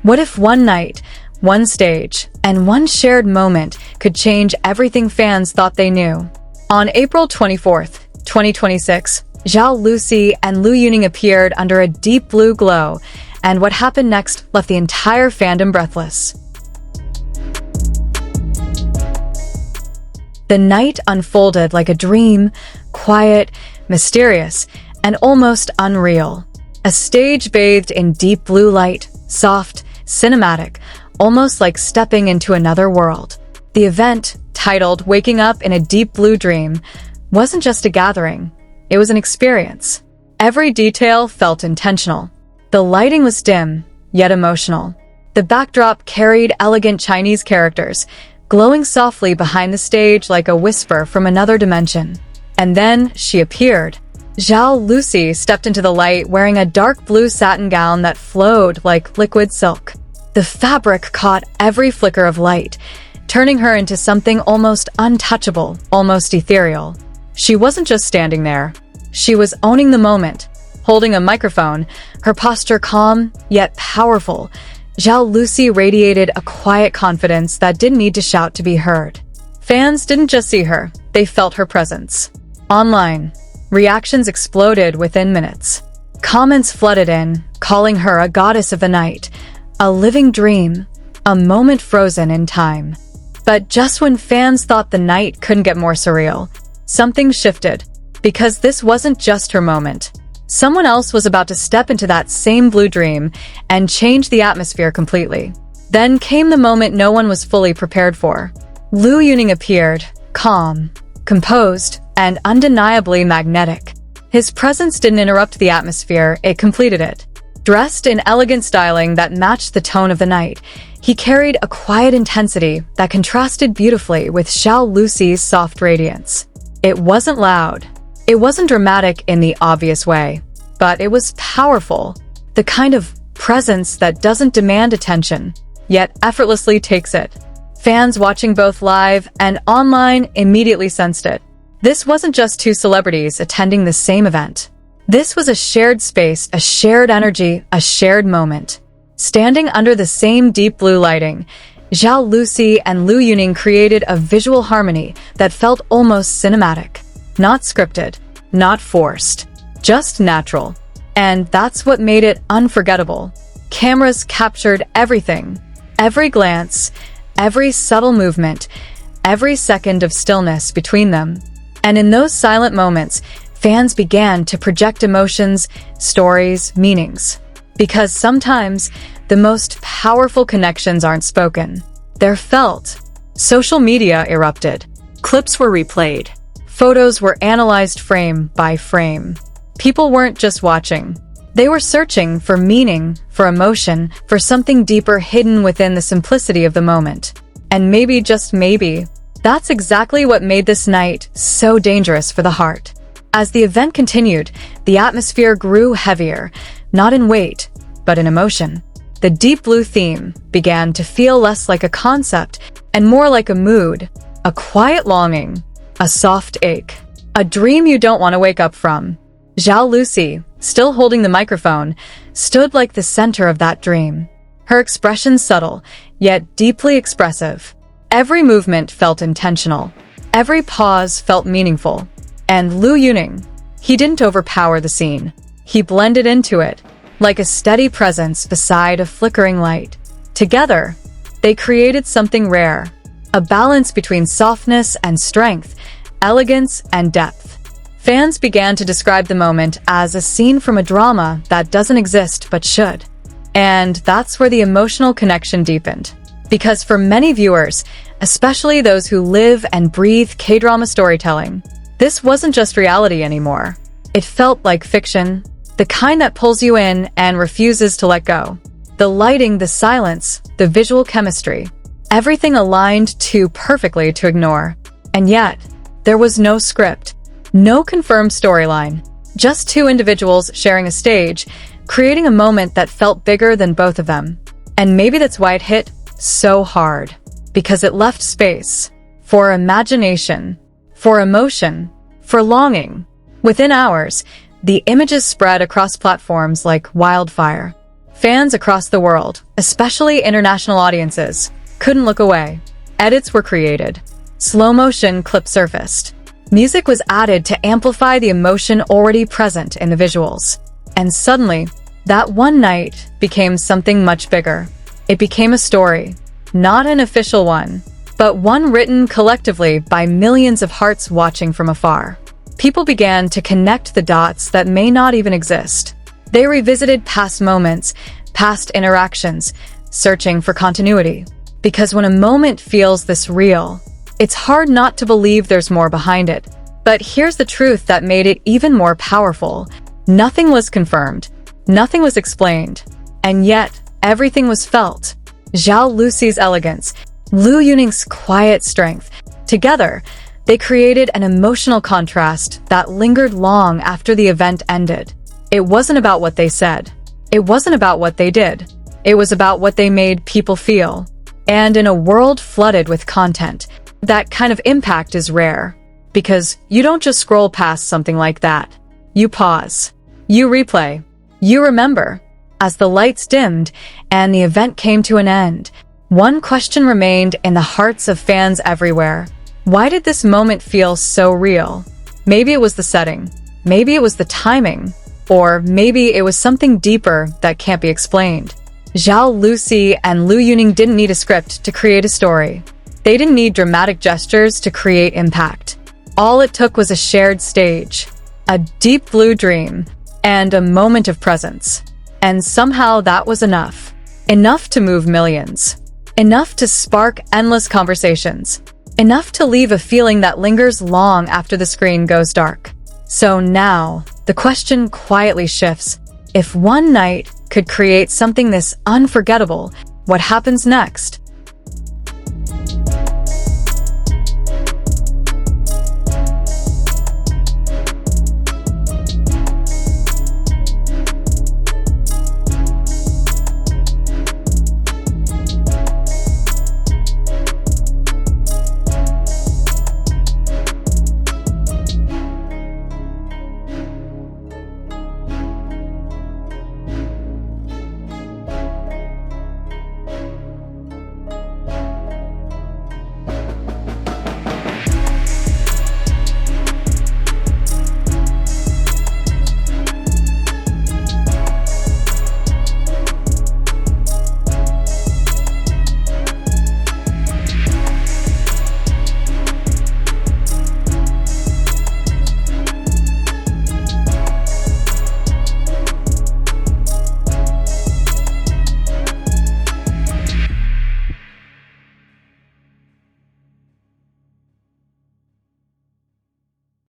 What if one night, one stage, and one shared moment could change everything fans thought they knew? On April 24th, 2026, Zhao Lucy and Liu Yuning appeared under a deep blue glow, and what happened next left the entire fandom breathless. The night unfolded like a dream, quiet, mysterious, and almost unreal. A stage bathed in deep blue light, soft, cinematic, almost like stepping into another world. The event, titled Waking Up in a Deep Blue Dream, wasn't just a gathering, it was an experience. Every detail felt intentional. The lighting was dim, yet emotional. The backdrop carried elegant Chinese characters, glowing softly behind the stage like a whisper from another dimension. And then she appeared. Zhao Lucy stepped into the light wearing a dark blue satin gown that flowed like liquid silk. The fabric caught every flicker of light, turning her into something almost untouchable, almost ethereal. She wasn't just standing there. She was owning the moment, holding a microphone, her posture calm, yet powerful. Zhao Lucy radiated a quiet confidence that didn't need to shout to be heard. Fans didn't just see her, they felt her presence. Online, reactions exploded within minutes. Comments flooded in, calling her a goddess of the night, a living dream, a moment frozen in time. But just when fans thought the night couldn't get more surreal, something shifted, because this wasn't just her moment. Someone else was about to step into that same blue dream and change the atmosphere completely. Then came the moment no one was fully prepared for. Liu Yuning appeared, calm, composed, and undeniably magnetic. His presence didn't interrupt the atmosphere, it completed it. Dressed in elegant styling that matched the tone of the night, he carried a quiet intensity that contrasted beautifully with Xiao Lucy's soft radiance. It wasn't loud. It wasn't dramatic in the obvious way, but it was powerful, the kind of presence that doesn't demand attention, yet effortlessly takes it. Fans watching both live and online immediately sensed it. This wasn't just two celebrities attending the same event. This was a shared space, a shared energy, a shared moment. Standing under the same deep blue lighting, Zhao Lucy and Liu Yuning created a visual harmony that felt almost cinematic. Not scripted, not forced, just natural. And that's what made it unforgettable. Cameras captured everything. Every glance, every subtle movement, every second of stillness between them. And in those silent moments, fans began to project emotions, stories, meanings. Because sometimes, the most powerful connections aren't spoken. They're felt. Social media erupted. Clips were replayed. Photos were analyzed frame by frame. People weren't just watching. They were searching for meaning, for emotion, for something deeper hidden within the simplicity of the moment. And maybe, just maybe, that's exactly what made this night so dangerous for the heart. As the event continued, the atmosphere grew heavier, not in weight, but in emotion. The deep blue theme began to feel less like a concept and more like a mood, a quiet longing, a soft ache, a dream you don't want to wake up from. Zhao Lucy, still holding the microphone, stood like the center of that dream. Her expression subtle, yet deeply expressive. Every movement felt intentional. Every pause felt meaningful. And Liu Yuning, he didn't overpower the scene. He blended into it, like a steady presence beside a flickering light. Together, they created something rare, a balance between softness and strength, elegance and depth. Fans began to describe the moment as a scene from a drama that doesn't exist but should. And that's where the emotional connection deepened. Because for many viewers, especially those who live and breathe K-drama storytelling, this wasn't just reality anymore. It felt like fiction, the kind that pulls you in and refuses to let go. The lighting, the silence, the visual chemistry, everything aligned too perfectly to ignore. And yet, there was no script, no confirmed storyline, just two individuals sharing a stage, creating a moment that felt bigger than both of them. And maybe that's why it hit so hard, because it left space for imagination, for emotion, for longing. Within hours, the images spread across platforms like wildfire. Fans across the world, especially international audiences, couldn't look away. Edits were created. Slow-motion clips surfaced. Music was added to amplify the emotion already present in the visuals. And suddenly, that one night became something much bigger. It became a story, not an official one, but one written collectively by millions of hearts watching from afar. People began to connect the dots that may not even exist. They revisited past moments, past interactions, searching for continuity. Because when a moment feels this real, it's hard not to believe there's more behind it. But here's the truth that made it even more powerful. Nothing was confirmed. Nothing was explained. And yet, everything was felt. Zhao Lucy's elegance, Liu Yuning's quiet strength. Together, they created an emotional contrast that lingered long after the event ended. It wasn't about what they said. It wasn't about what they did. It was about what they made people feel. And in a world flooded with content, that kind of impact is rare. Because you don't just scroll past something like that. You pause. You replay. You remember. As the lights dimmed and the event came to an end, one question remained in the hearts of fans everywhere. Why did this moment feel so real? Maybe it was the setting. Maybe it was the timing. Or maybe it was something deeper that can't be explained. Zhao Lucy and Liu Yuning didn't need a script to create a story. They didn't need dramatic gestures to create impact. All it took was a shared stage, a deep blue dream, and a moment of presence. And somehow that was enough. Enough to move millions. Enough to spark endless conversations. Enough to leave a feeling that lingers long after the screen goes dark. So now, the question quietly shifts. If one night could create something this unforgettable, what happens next?